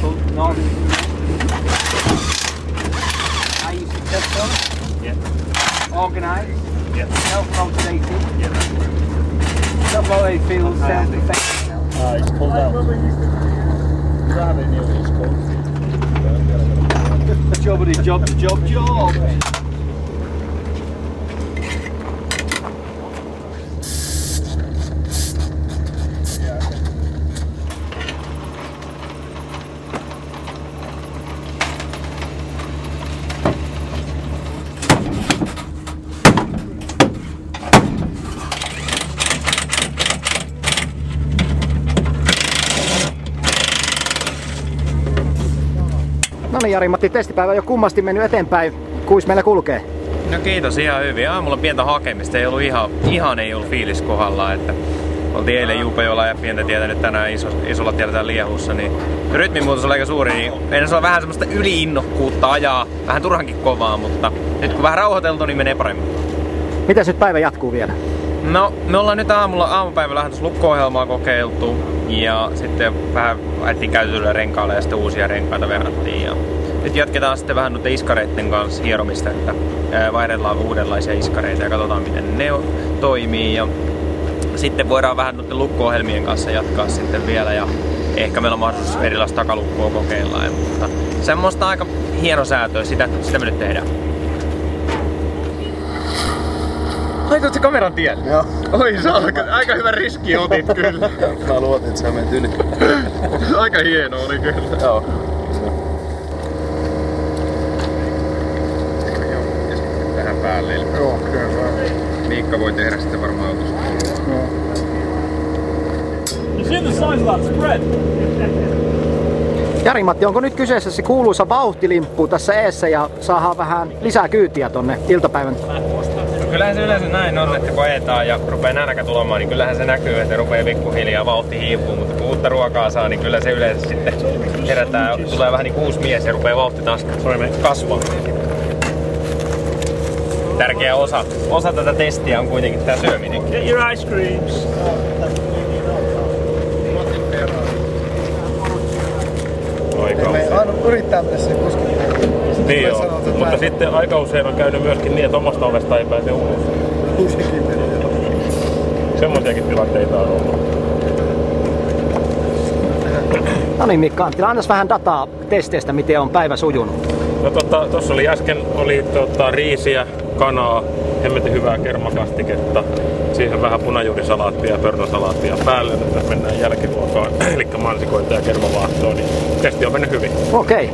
methodical, not are you successful? Yeah. Organised? Yeah. Self-motivated? Yeah. Self-motivated feels self-effective. It's pulled out. You don't have any of these codes. Job. No niin Jari-Matti, testipäivä on jo kummasti mennyt eteenpäin. Kuis meillä kulkee? No kiitos, ihan hyvin. Aamulla pientä hakemista, ei ollut ihan ei ollut fiilis kohdallaan, että oltiin eilen Juupajoella ja pientä tietä, nyt tänään isolla tiellä täällä Liehussa, niin rytminmuutos oli aika suuri, niin ennen se on vähän semmoista yliinnokkuutta ajaa, vähän turhankin kovaa, mutta nyt kun vähän rauhoiteltu, niin menee paremmin. Mitäs nyt päivä jatkuu vielä? No, me ollaan nyt aamupäivällä tuossa lukko-ohjelmaa kokeiltu ja sitten vähän ajettiin käytetyllä renkaalle ja sitten uusia renkaita verrattiin. Ja nyt jatketaan sitten vähän noiden iskareiden kanssa hieromista, että vaihdellaan uudenlaisia iskareita ja katsotaan miten ne toimii. Ja sitten voidaan vähän noiden lukko-ohjelmien kanssa jatkaa sitten vielä ja ehkä meillä on mahdollisuus erilaista takalukkoa kokeilla. Mutta semmoista aika hieno säätöä, sitä me nyt tehdään. Laitoit se kameran tielle? Joo. Oi, sä aika hyvä riski otit kyllä. Mä luotin, että sä menet yli. Aika hieno oli kyllä. Joo. Tähän päälle. Joo, kyllä. Miikka voi tehdä sitten varmaan autossa. Joo. You see the size of that spread? Jari-Matti, onko nyt kyseessä se kuuluisa vauhtilimppu tässä eessä ja saadaan vähän lisää kyytiä tonne iltapäivän? Kyllähän se yleensä näin on, että kun ajetaan ja rupeaa nälkä tulemaan, niin kyllähän se näkyy, että rupeaa pikkuhiljaa vauhti hiipuu, mutta kun uutta ruokaa saa, niin kyllä se yleensä sitten herätään, tulee vähän niin kuin uusi mies ja rupeaa vauhti taas kasvaa. Tärkeä osa tätä testiä on kuitenkin tämä syöminen. Get your ice creams. Me aina yrittää mennä sen kuskin. Niin joo, mutta sitten aika usein on käynyt myöskin niin, että omasta ovesta ei pääse ulos. Semmoisiakin tilanteita on ollut. No niin Mikka Anttila, annas vähän dataa testeistä, miten on päivä sujunut. No tossa oli äsken riisiä, kanaa, hemmetin hyvää kermakastiketta. Siihen vähän punajuurisalaattia ja pörnösalaattia päälle. Nyt mennään jälkiruokaan, eli mansikoita ja kermavaahtoa, niin testi on mennyt hyvin. Okei.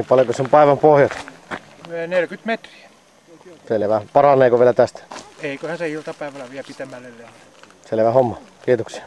niin, paljonko se on päivän pohjat? 40 metriä. Selvä. Paraneeko vielä tästä? Eiköhän se iltapäivällä vielä pitämälle. Selvä homma. Kiitoksia.